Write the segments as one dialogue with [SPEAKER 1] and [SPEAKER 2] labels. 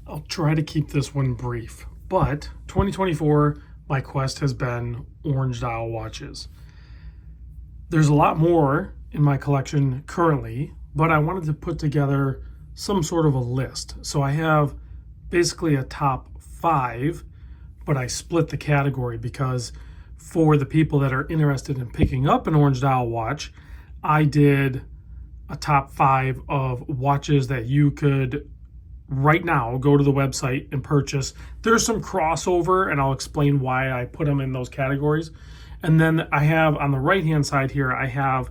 [SPEAKER 1] I'll try to keep this one brief, but 2024, my quest has been orange dial watches. There's a lot more in my collection currently, but I wanted to put together some sort of a list. So I have basically a top 5, but I split the category because for the people that are interested in picking up an orange dial watch, I did a top 5 of watches that you could right now go to the website and purchase. There's some crossover and I'll explain why I put them in those categories. And then I have on the right hand side here, I have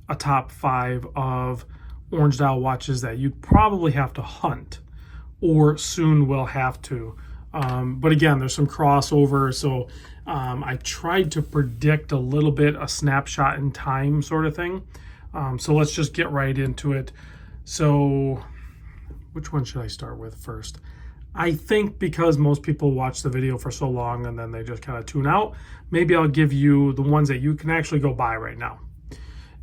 [SPEAKER 1] a top 5 of orange dial watches that you probably have to hunt or soon will have to. But again, there's some crossover. So I tried to predict a little bit a snapshot in time sort of thing. So let's just get right into it. So which one should I start with first? I think because most people watch the video for so long and then they just kind of tune out, maybe I'll give you the ones that you can actually go buy right now.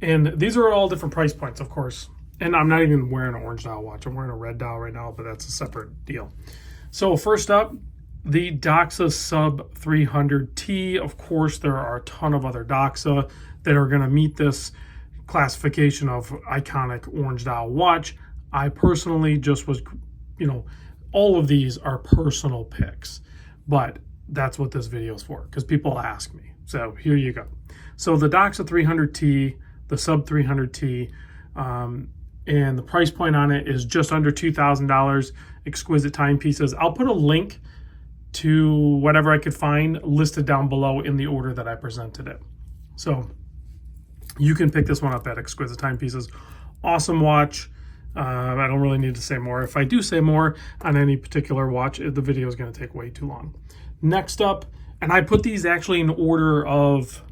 [SPEAKER 1] And these are all different price points, of course. And I'm not even wearing an orange dial watch. I'm wearing a red dial right now, but that's a separate deal. So first up, the Daxa Sub 300T. Of course, there are a ton of other Daxa that are going to meet this classification of iconic orange dial watch. I personally just was, all of these are personal picks, but that's what this video is for because people ask me. So here you go. So the Daxa 300T, the Sub 300T, and the price point on it is just under $2,000, exquisite timepieces. I'll put a link to whatever I could find listed down below in the order that I presented it. So you can pick this one up at Exquisite Timepieces. Awesome watch. I don't really need to say more. If I do say more on any particular watch, the video is going to take way too long. Next up, and I put these actually in order of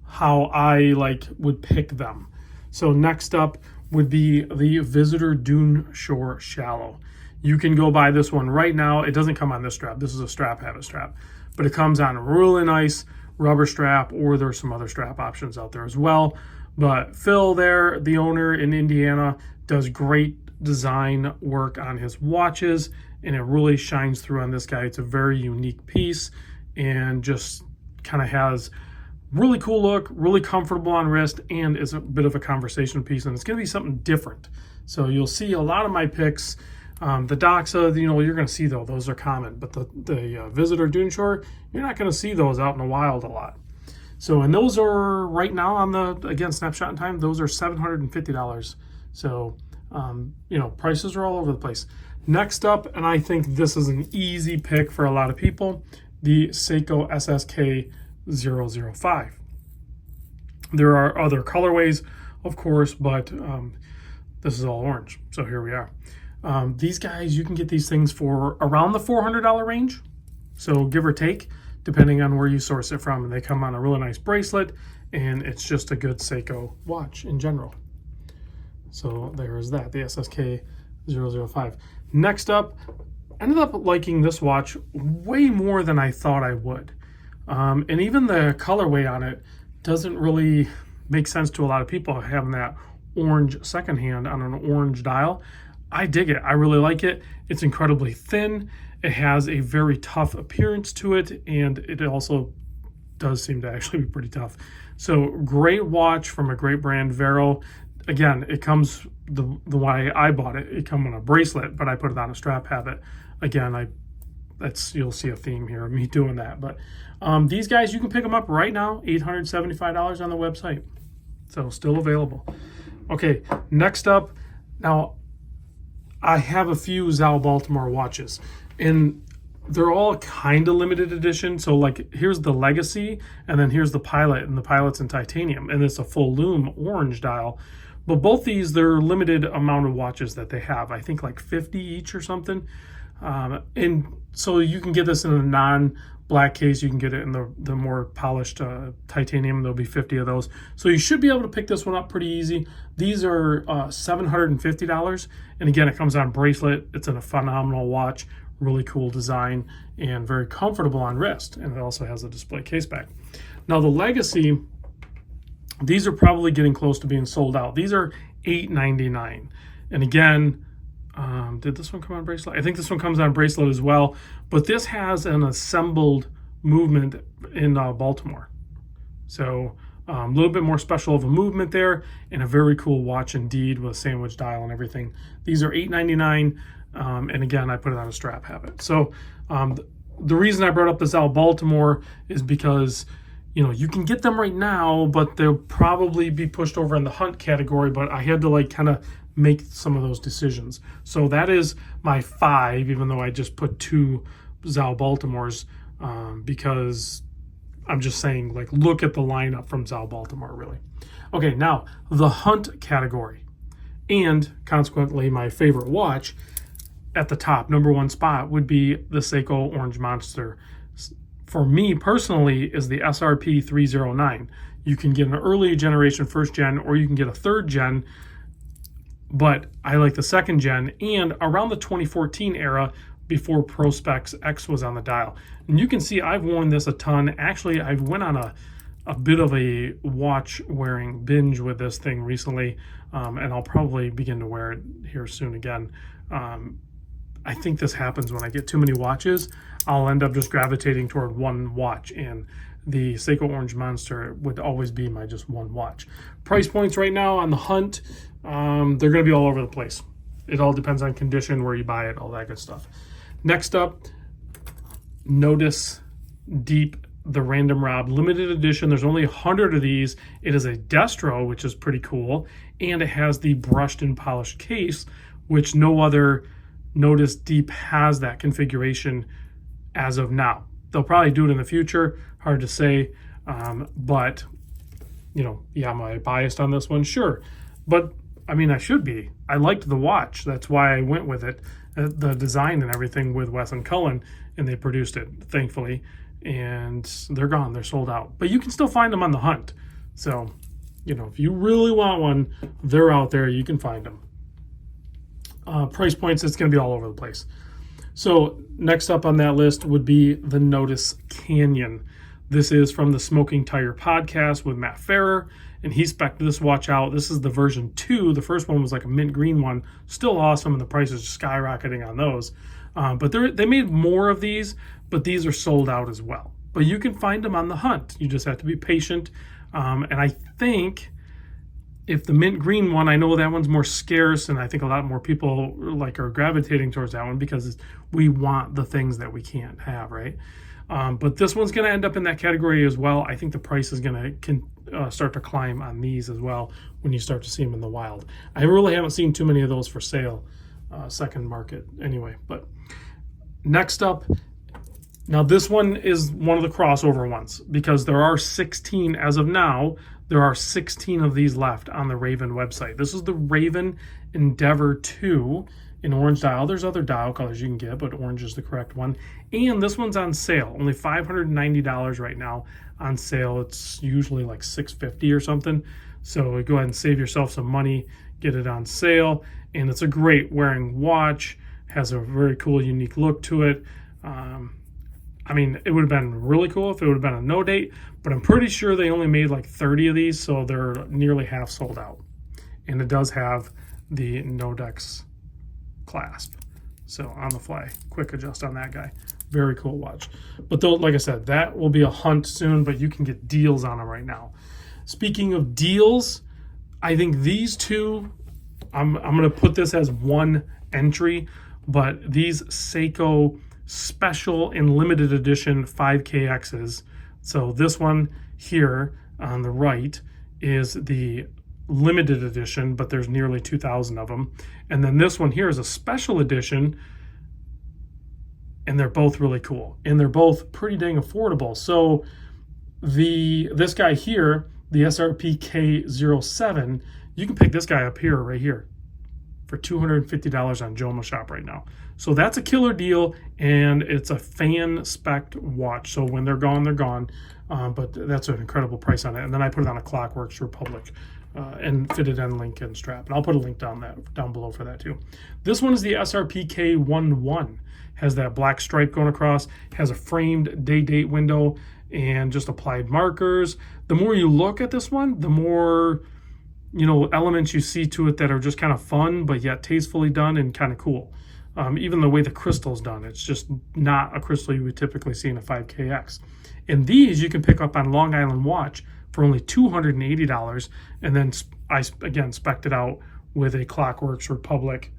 [SPEAKER 1] how I would pick them. So next up would be the Visitor Dune Shore Shallow. You can go buy this one right now. It doesn't come on this strap. This is a strap habit strap, but it comes on a really nice rubber strap, or there's some other strap options out there as well. But Phil there, the owner in Indiana, does great design work on his watches, and it really shines through on this guy. It's a very unique piece and just kind of has really cool look, really comfortable on wrist, and is a bit of a conversation piece, and it's going to be something different. So you'll see a lot of my picks. The Daxa, you're going to see those are common, but the Visitor Dune Shore, you're not going to see those out in the wild a lot. So, and those are right now on the, again, snapshot in time, those are $750. So, prices are all over the place. Next up, and I think this is an easy pick for a lot of people, the Seiko SK005. There are other colorways, of course, but this is all orange. So here we are. These guys, you can get these things for around the $400 range. So give or take, depending on where you source it from. And they come on a really nice bracelet, and it's just a good Seiko watch in general. So there's that, the SSK005. Next up, I ended up liking this watch way more than I thought I would. And even the colorway on it doesn't really make sense to a lot of people, having that orange second hand on an orange dial. I dig it. I really like it. It's incredibly thin. It has a very tough appearance to it, and it also does seem to actually be pretty tough. So great watch from a great brand, Vero. Again, it comes, the way I bought it, it comes on a bracelet, but I put it on a strap habit. Again, you'll see a theme here of me doing that. But these guys, you can pick them up right now, $875 on the website. So still available. Okay, next up, now I have a few Zao Baltimore watches, and they're all kind of limited edition. So here's the Legacy, and then here's the Pilot, and the Pilot's in titanium, and it's a full lume orange dial. But both these, they're limited amount of watches that they have. I think 50 each or something. And so you can get this in a non-black case. You can get it in the more polished titanium. There'll be 50 of those. So you should be able to pick this one up pretty easy. These are $750. And again, it comes on bracelet. It's in a phenomenal watch. Really cool design and very comfortable on wrist. And it also has a display case back. Now the Legacy, these are probably getting close to being sold out. These are $899. And again, Did this one come on bracelet? I think this one comes on bracelet as well, but this has an assembled movement in Baltimore. So a little bit more special of a movement there, and a very cool watch indeed with a sandwich dial and everything. These are $8.99, and again, I put it on a strap habit. So the reason I brought up this out of Baltimore is because, you know, you can get them right now, but they'll probably be pushed over in the hunt category, but I had to like kind of make some of those decisions. So that is my 5, even though I just put 2 Zal Baltimores, because I'm just saying, like, look at the lineup from Zal Baltimore, really. Okay, now the hunt category, and consequently my favorite watch at the top, #1 spot, would be the Seiko Orange Monster. For me personally, is the SRP 309. You can get an early generation 1st gen, or you can get a 3rd gen, but I like the 2nd gen, and around the 2014 era, before Prospex X was on the dial. And you can see I've worn this a ton. Actually, I went on a bit of a watch wearing binge with this thing recently, and I'll probably begin to wear it here soon again. I think this happens when I get too many watches. I'll end up just gravitating toward one watch, and the Seiko Orange Monster would always be my just one watch. Price points right now on the hunt, they're going to be all over the place. It all depends on condition, where you buy it, all that good stuff. Next up, Notice Deep, the Random Rob limited edition. There's only 100 of these. It is a destro, which is pretty cool, and it has the brushed and polished case, which no other Notice Deep has that configuration as of now. They'll probably do it in the future, hard to say, but, you know, yeah, am I biased on this one? Sure, but I mean, I should be. I liked the watch. That's why I went with it. The design and everything with Wes and Cullen, and they produced it, thankfully. And they're gone. They're sold out. But you can still find them on the hunt. So, you know, if you really want one, they're out there. You can find them. Price points, it's going to be all over the place. So next up on that list would be the Notice Canyon. This is from the Smoking Tire podcast with Matt Farrer, and he spec'd this watch out. This is the version 2. The first one was like a mint green one. Still awesome, and the price is skyrocketing on those. But they made more of these, but these are sold out as well. But you can find them on the hunt. You just have to be patient. And I think if the mint green one, I know that one's more scarce, and I think a lot more people like are gravitating towards that one because we want the things that we can't have, right? But this one's going to end up in that category as well. I think the price is going to start to climb on these as well when you start to see them in the wild. I really haven't seen too many of those for sale, second market anyway. But next up, now this one is one of the crossover ones because there are 16 as of now. There are 16 of these left on the Raven website. This is the Raven Endeavor 2 in orange dial. There's other dial colors you can get, but orange is the correct one. And this one's on sale, only $590 right now on sale. It's usually like $650 or something. So go ahead and save yourself some money, get it on sale. And it's a great wearing watch, has a very cool, unique look to it. I mean, it would have been really cool if it would have been a no date, but I'm pretty sure they only made like 30 of these, so they're nearly half sold out. And it does have the Nodex clasp. So on the fly, quick adjust on that guy. Very cool watch. But though, like I said, that will be a hunt soon, but you can get deals on them right now. Speaking of deals, I think these two, I'm going to put this as one entry, but these Seiko Special and Limited Edition 5KXs. So this one here on the right is the limited edition, but there's nearly 2,000 of them. And then this one here is a special edition, and they're both really cool. And they're both pretty dang affordable. So this guy here, the SRP SK005, you can pick this guy up here, right here, for $250 on Joma Shop right now. So that's a killer deal, and it's a fan spec watch. So when they're gone, they're gone. But that's an incredible price on it. And then I put it on a Clockworks Republic and fitted end link and strap. And I'll put a link down below for that too. This one is the SRP K11. Has that black stripe going across, has a framed day-date window, and just applied markers. The more you look at this one, the more elements you see to it that are just kind of fun, but yet tastefully done and kind of cool. Even the way the crystal's done, it's just not a crystal you would typically see in a 5KX. And these you can pick up on Long Island Watch for only $280, and then I again spec'd it out with a Clockworks Republic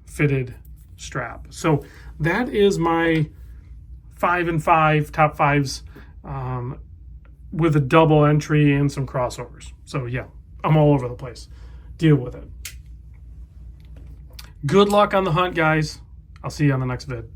[SPEAKER 1] fitted strap. So that is my 5 and 5 top 5s with a double entry and some crossovers. So yeah, I'm all over the place. Deal with it. Good luck on the hunt, guys. I'll see you on the next vid.